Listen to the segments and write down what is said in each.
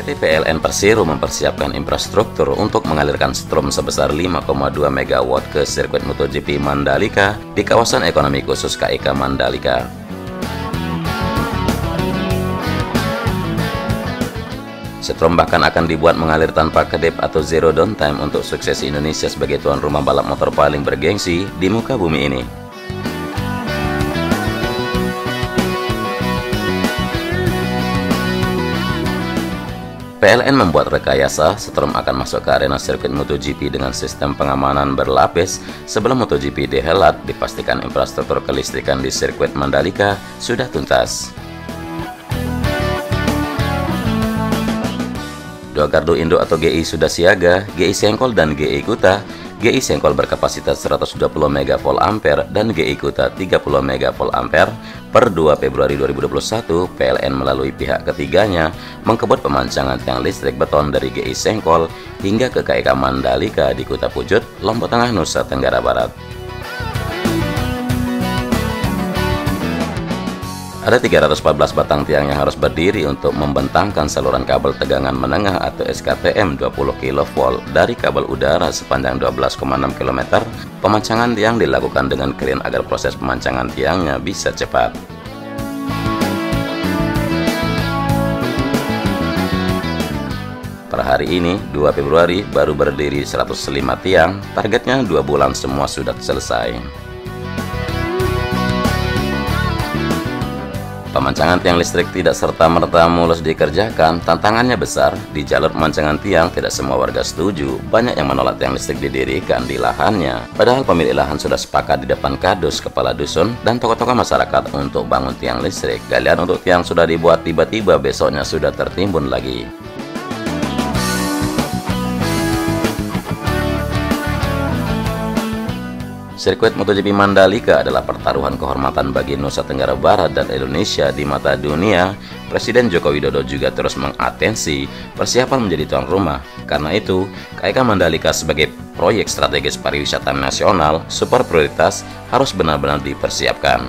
PT PLN Persero mempersiapkan infrastruktur untuk mengalirkan strom sebesar 5,2 MW ke sirkuit MotoGP Mandalika di kawasan ekonomi khusus KEK Mandalika. Strom bahkan akan dibuat mengalir tanpa kedip atau zero downtime untuk suksesi Indonesia sebagai tuan rumah balap motor paling bergengsi di muka bumi ini. PLN membuat rekayasa strom akan masuk ke arena sirkuit MotoGP dengan sistem pengamanan berlapis. Sebelum MotoGP dihelat, dipastikan infrastruktur kelistrikan di sirkuit Mandalika sudah tuntas. Dua gardu induk atau GI sudah siaga, GI Sengkol dan GI Kuta. GI Sengkol berkapasitas 120 MVA dan GI Kuta 30 MVA. Per 2 Februari 2021, PLN melalui pihak ketiganya mengkebut pemancangan tiang listrik beton dari GI Sengkol hingga ke KEK Mandalika di Kuta Pucut, Lombok Tengah, Nusa Tenggara Barat. Ada 314 batang tiang yang harus berdiri untuk membentangkan saluran kabel tegangan menengah atau SKTM 20 kV dari kabel udara sepanjang 12,6 km. Pemancangan tiang dilakukan dengan kren agar proses pemancangan tiangnya bisa cepat. Per hari ini, 2 Februari, baru berdiri 105 tiang, targetnya 2 bulan semua sudah selesai. Pemancangan tiang listrik tidak serta-merta mulus dikerjakan, tantangannya besar. Di jalur pemancangan tiang, tidak semua warga setuju, banyak yang menolak tiang listrik didirikan di lahannya. Padahal pemilik lahan sudah sepakat di depan kadus, kepala dusun, dan tokoh-tokoh masyarakat untuk bangun tiang listrik. Galian untuk tiang sudah dibuat, tiba-tiba besoknya sudah tertimbun lagi. Sirkuit MotoGP Mandalika adalah pertaruhan kehormatan bagi Nusa Tenggara Barat dan Indonesia di mata dunia. Presiden Joko Widodo juga terus mengatensi persiapan menjadi tuan rumah. Karena itu, KEK Mandalika sebagai proyek strategis pariwisata nasional super prioritas harus benar-benar dipersiapkan.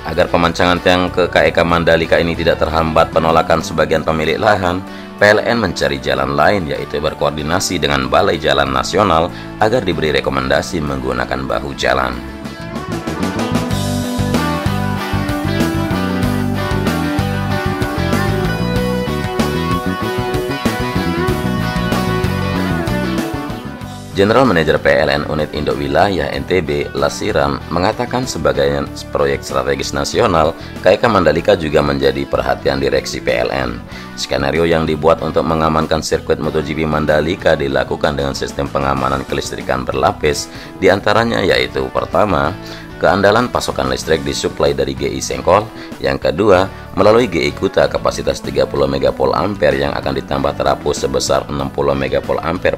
Agar pemancangan tiang ke KEK Mandalika ini tidak terhambat penolakan sebagian pemilik lahan, PLN mencari jalan lain, yaitu berkoordinasi dengan Balai Jalan Nasional agar diberi rekomendasi menggunakan bahu jalan. General Manager PLN Unit Induk Wilayah NTB, Lasiran, mengatakan sebagai proyek strategis nasional, KEK Mandalika juga menjadi perhatian direksi PLN. Skenario yang dibuat untuk mengamankan sirkuit MotoGP Mandalika dilakukan dengan sistem pengamanan kelistrikan berlapis, diantaranya yaitu pertama, keandalan pasokan listrik disuplai dari GI Sengkol. Yang kedua, melalui GI Kuta kapasitas 30 MVA yang akan ditambah terapus sebesar 60 MVA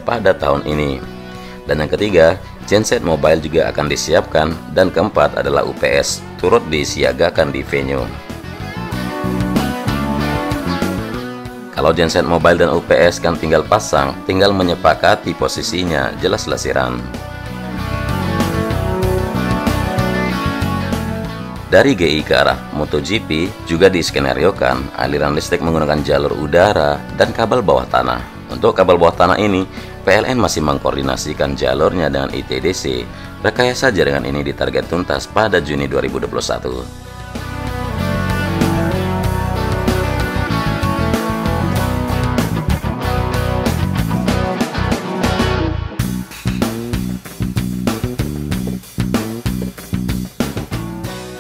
pada tahun ini. Dan yang ketiga, genset mobile juga akan disiapkan. Dan keempat adalah UPS turut disiagakan di venue. Kalau genset mobile dan UPS kan tinggal pasang, tinggal menyepakati posisinya, jelas Lasiran. Dari GI ke arah MotoGP juga diskenariokan aliran listrik menggunakan jalur udara dan kabel bawah tanah. Untuk kabel bawah tanah ini, PLN masih mengkoordinasikan jalurnya dengan ITDC. Rekayasa jaringan ini ditarget tuntas pada Juni 2021.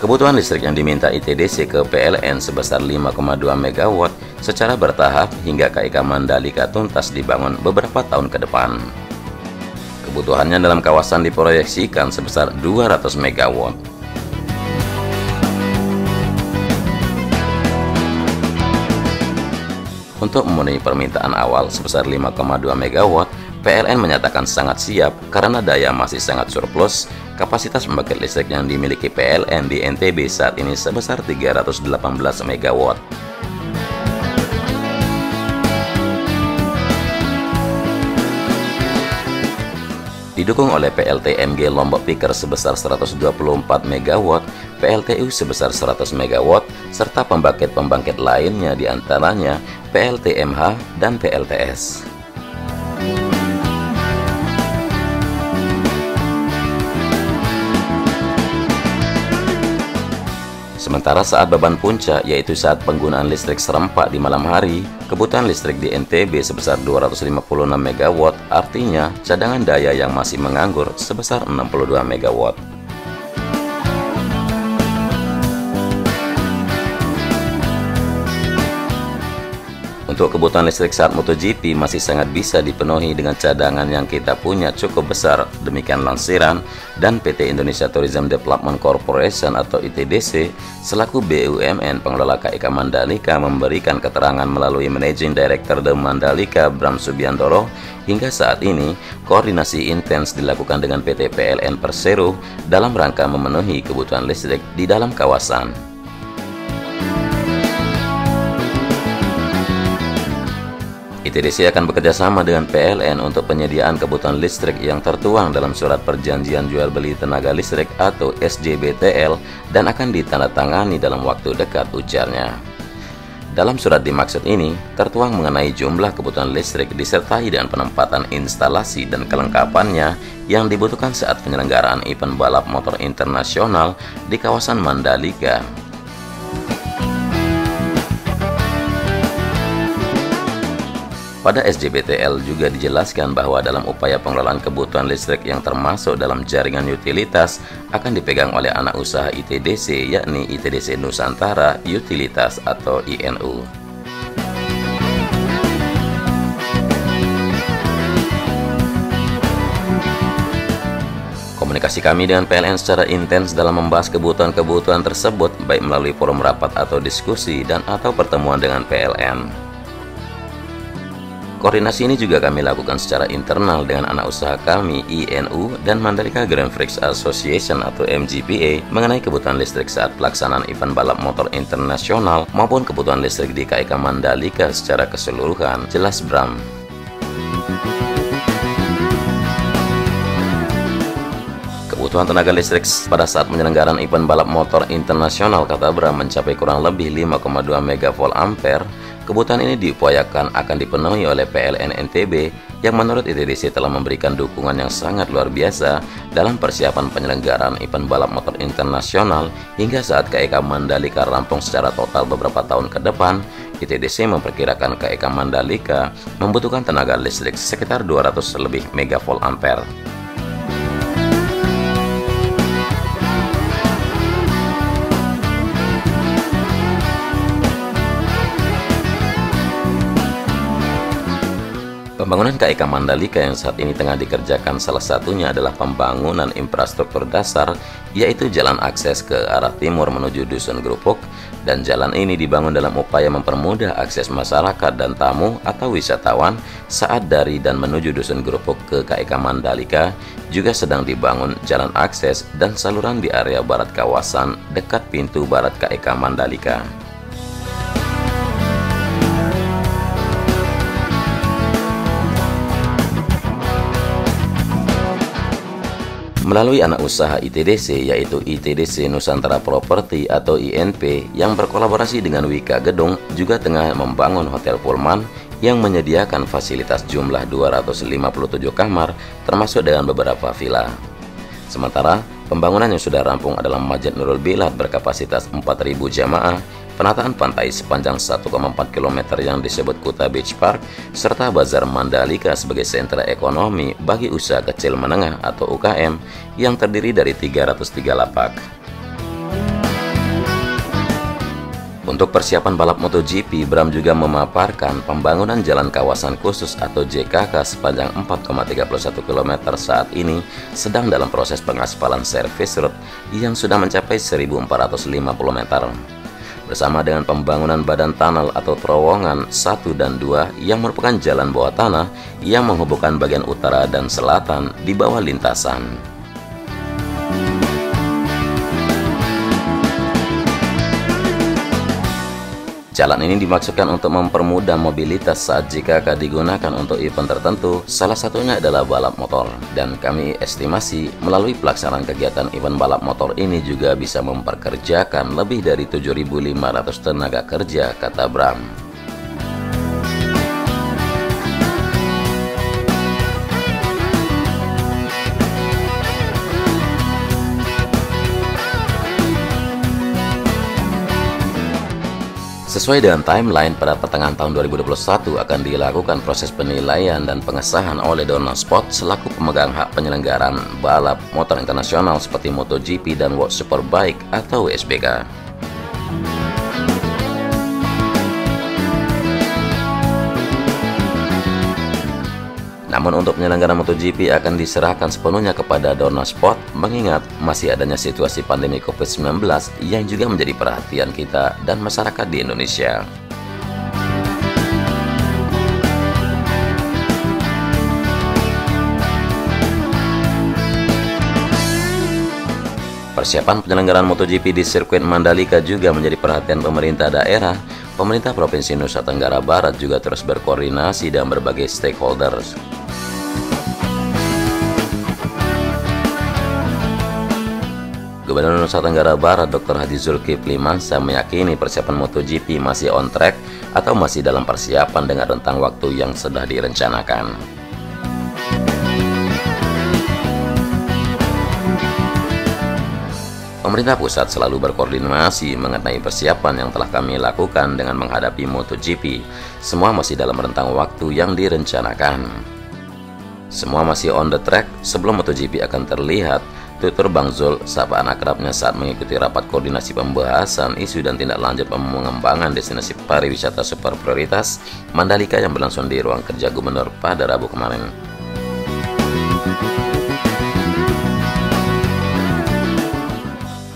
Kebutuhan listrik yang diminta ITDC ke PLN sebesar 5,2 MW secara bertahap hingga KEK Mandalika tuntas dibangun beberapa tahun ke depan. Kebutuhannya dalam kawasan diproyeksikan sebesar 200 MW. Untuk memenuhi permintaan awal sebesar 5,2 MW, PLN menyatakan sangat siap karena daya masih sangat surplus. Kapasitas pembangkit listrik yang dimiliki PLN di NTB saat ini sebesar 318 MW. Didukung oleh PLTMG Lombok Piker sebesar 124 MW, PLTU sebesar 100 MW, serta pembangkit-pembangkit lainnya diantaranya PLTMH dan PLTS. Sementara saat beban puncak, yaitu saat penggunaan listrik serempak di malam hari, kebutuhan listrik di NTB sebesar 256 MW, artinya cadangan daya yang masih menganggur sebesar 62 MW. Untuk kebutuhan listrik saat MotoGP masih sangat bisa dipenuhi dengan cadangan yang kita punya cukup besar, demikian lansiran, dan PT Indonesia Tourism Development Corporation atau ITDC selaku BUMN pengelola KIK Mandalika memberikan keterangan melalui Managing Director The Mandalika Bram Subiandoro. Hingga saat ini, koordinasi intens dilakukan dengan PT PLN Persero dalam rangka memenuhi kebutuhan listrik di dalam kawasan. ITDC akan bekerjasama dengan PLN untuk penyediaan kebutuhan listrik yang tertuang dalam Surat Perjanjian Jual Beli Tenaga Listrik atau SJBTL dan akan ditandatangani dalam waktu dekat, ujarnya. Dalam surat dimaksud ini, tertuang mengenai jumlah kebutuhan listrik disertai dengan penempatan instalasi dan kelengkapannya yang dibutuhkan saat penyelenggaraan event balap motor internasional di kawasan Mandalika. Pada SJBTL juga dijelaskan bahwa dalam upaya pengelolaan kebutuhan listrik yang termasuk dalam jaringan utilitas akan dipegang oleh anak usaha ITDC, yakni ITDC Nusantara Utilitas atau INU. Komunikasi kami dengan PLN secara intens dalam membahas kebutuhan-kebutuhan tersebut, baik melalui forum rapat atau diskusi dan atau pertemuan dengan PLN. Koordinasi ini juga kami lakukan secara internal dengan anak usaha kami INU dan Mandalika Grand Prix Association atau MGPA mengenai kebutuhan listrik saat pelaksanaan event balap motor internasional maupun kebutuhan listrik di KIK Mandalika secara keseluruhan, jelas Bram. Kebutuhan tenaga listrik pada saat penyelenggaraan event balap motor internasional, kata Bram, mencapai kurang lebih 5,2 MVA. Kebutuhan ini diupayakan akan dipenuhi oleh PLN NTB yang menurut ITDC telah memberikan dukungan yang sangat luar biasa dalam persiapan penyelenggaraan event balap motor internasional hingga saat KIK Mandalika rampung secara total beberapa tahun ke depan. ITDC memperkirakan KIK Mandalika membutuhkan tenaga listrik sekitar 200 lebih MVA. Pembangunan KIK Mandalika yang saat ini tengah dikerjakan salah satunya adalah pembangunan infrastruktur dasar, yaitu jalan akses ke arah timur menuju Dusun Grupuk, dan jalan ini dibangun dalam upaya mempermudah akses masyarakat dan tamu atau wisatawan saat dari dan menuju Dusun Grupuk ke KIK Mandalika. Juga sedang dibangun jalan akses dan saluran di area barat kawasan dekat pintu barat KIK Mandalika. Melalui anak usaha ITDC yaitu ITDC Nusantara Property atau INP yang berkolaborasi dengan Wika Gedung juga tengah membangun Hotel Pullman yang menyediakan fasilitas jumlah 257 kamar termasuk dengan beberapa villa. Sementara pembangunan yang sudah rampung adalah Masjid Nurul Bilad berkapasitas 4.000 jamaah, penataan pantai sepanjang 1,4 km yang disebut Kuta Beach Park, serta Bazar Mandalika sebagai sentra ekonomi bagi usaha kecil menengah atau UKM yang terdiri dari 303 lapak. Untuk persiapan balap MotoGP, Bram juga memaparkan pembangunan jalan kawasan khusus atau JKK sepanjang 4,31 km saat ini sedang dalam proses pengaspalan service road yang sudah mencapai 1.450 meter. bersama dengan pembangunan badan tunnel atau terowongan 1 dan 2 yang merupakan jalan bawah tanah yang menghubungkan bagian utara dan selatan di bawah lintasan. Jalan ini dimaksudkan untuk mempermudah mobilitas saat jika akan digunakan untuk event tertentu, salah satunya adalah balap motor. Dan kami estimasi melalui pelaksanaan kegiatan event balap motor ini juga bisa memperkerjakan lebih dari 7.500 tenaga kerja, kata Bram. Sesuai dengan timeline, pada pertengahan tahun 2021 akan dilakukan proses penilaian dan pengesahan oleh Dorna Sport selaku pemegang hak penyelenggaraan balap motor internasional seperti MotoGP dan World Superbike atau WSBK. Namun untuk penyelenggaraan MotoGP akan diserahkan sepenuhnya kepada Dorna Sport, mengingat masih adanya situasi pandemi COVID-19 yang juga menjadi perhatian kita dan masyarakat di Indonesia. Persiapan penyelenggaraan MotoGP di sirkuit Mandalika juga menjadi perhatian pemerintah daerah. Pemerintah Provinsi Nusa Tenggara Barat juga terus berkoordinasi dengan berbagai stakeholders. Gubernur Nusa Tenggara Barat Dr. Haji Zulkifli Mansyah meyakini persiapan MotoGP masih on track atau masih dalam persiapan dengan rentang waktu yang sudah direncanakan. Pemerintah pusat selalu berkoordinasi mengenai persiapan yang telah kami lakukan dengan menghadapi MotoGP. Semua masih dalam rentang waktu yang direncanakan. Semua masih on the track. Sebelum MotoGP akan terlihat, tutur Bang Zul, sapaan akrabnya saat mengikuti rapat koordinasi pembahasan isu dan tindak lanjut pengembangan destinasi pariwisata super prioritas Mandalika yang berlangsung di ruang kerja Gubernur pada Rabu kemarin.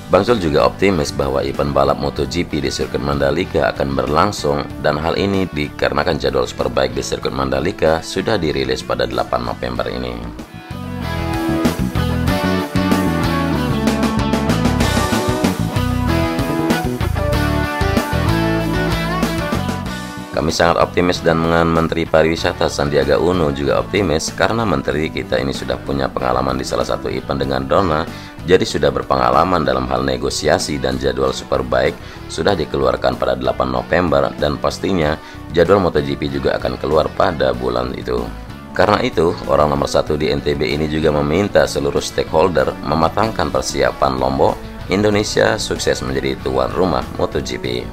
Bang Zul juga optimis bahwa event balap MotoGP di sirkuit Mandalika akan berlangsung dan hal ini dikarenakan jadwal Superbike di sirkuit Mandalika sudah dirilis pada 8 November ini. Kami sangat optimis dan dengan Menteri Pariwisata Sandiaga Uno juga optimis karena Menteri kita ini sudah punya pengalaman di salah satu event dengan Dorna, jadi sudah berpengalaman dalam hal negosiasi dan jadwal Superbike sudah dikeluarkan pada 8 November dan pastinya jadwal MotoGP juga akan keluar pada bulan itu. Karena itu, orang nomor 1 di NTB ini juga meminta seluruh stakeholder mematangkan persiapan Lombok, Indonesia sukses menjadi tuan rumah MotoGP.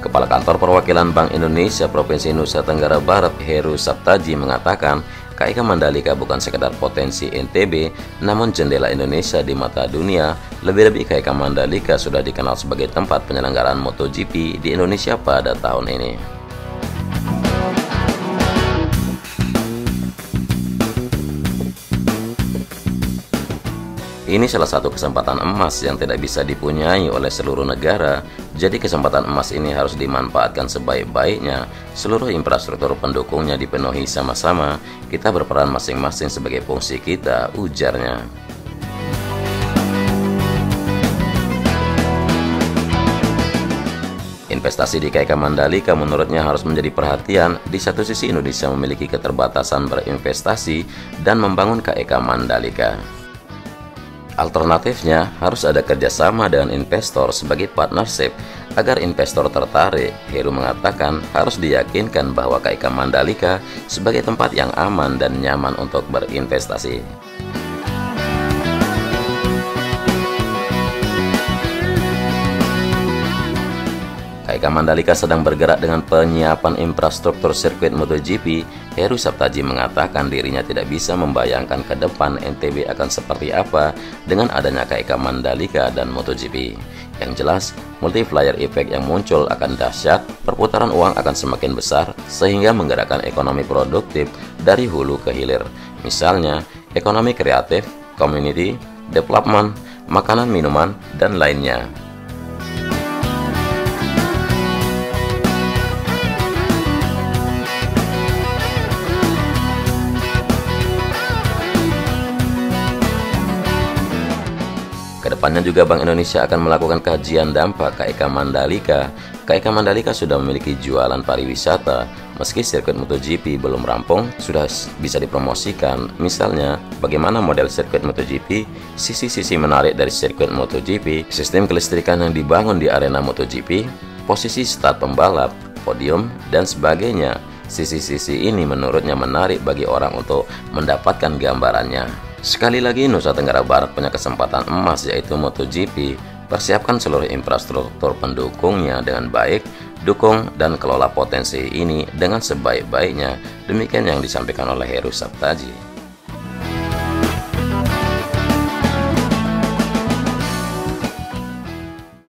Kepala Kantor Perwakilan Bank Indonesia Provinsi Nusa Tenggara Barat Heru Saptaji mengatakan KIK Mandalika bukan sekedar potensi NTB, namun jendela Indonesia di mata dunia. Lebih-lebih KIK Mandalika sudah dikenal sebagai tempat penyelenggaraan MotoGP di Indonesia pada tahun ini. Ini salah satu kesempatan emas yang tidak bisa dipunyai oleh seluruh negara. Jadi kesempatan emas ini harus dimanfaatkan sebaik-baiknya. Seluruh infrastruktur pendukungnya dipenuhi sama-sama. Kita berperan masing-masing sebagai fungsi kita, ujarnya. Investasi di KIK Mandalika menurutnya harus menjadi perhatian. Di satu sisi Indonesia memiliki keterbatasan berinvestasi dan membangun KIK Mandalika. Alternatifnya harus ada kerjasama dengan investor sebagai partnership agar investor tertarik. Heru mengatakan harus diyakinkan bahwa KIK Mandalika sebagai tempat yang aman dan nyaman untuk berinvestasi. KIK Mandalika sedang bergerak dengan penyiapan infrastruktur sirkuit MotoGP. Heru Saptaji mengatakan dirinya tidak bisa membayangkan ke depan NTB akan seperti apa dengan adanya KIK Mandalika dan MotoGP. Yang jelas, multiplier effect yang muncul akan dahsyat, perputaran uang akan semakin besar, sehingga menggerakkan ekonomi produktif dari hulu ke hilir. Misalnya, ekonomi kreatif, community, development, makanan minuman, dan lainnya. Kedepannya juga Bank Indonesia akan melakukan kajian dampak KEK Mandalika. KEK Mandalika sudah memiliki jualan pariwisata, meski sirkuit MotoGP belum rampung, sudah bisa dipromosikan. Misalnya, bagaimana model sirkuit MotoGP, sisi-sisi menarik dari sirkuit MotoGP, sistem kelistrikan yang dibangun di arena MotoGP, posisi start pembalap, podium, dan sebagainya. Sisi-sisi ini menurutnya menarik bagi orang untuk mendapatkan gambarannya. Sekali lagi, Nusa Tenggara Barat punya kesempatan emas, yaitu MotoGP. Persiapkan seluruh infrastruktur pendukungnya dengan baik, dukung dan kelola potensi ini dengan sebaik-baiknya. Demikian yang disampaikan oleh Heru Saptaji.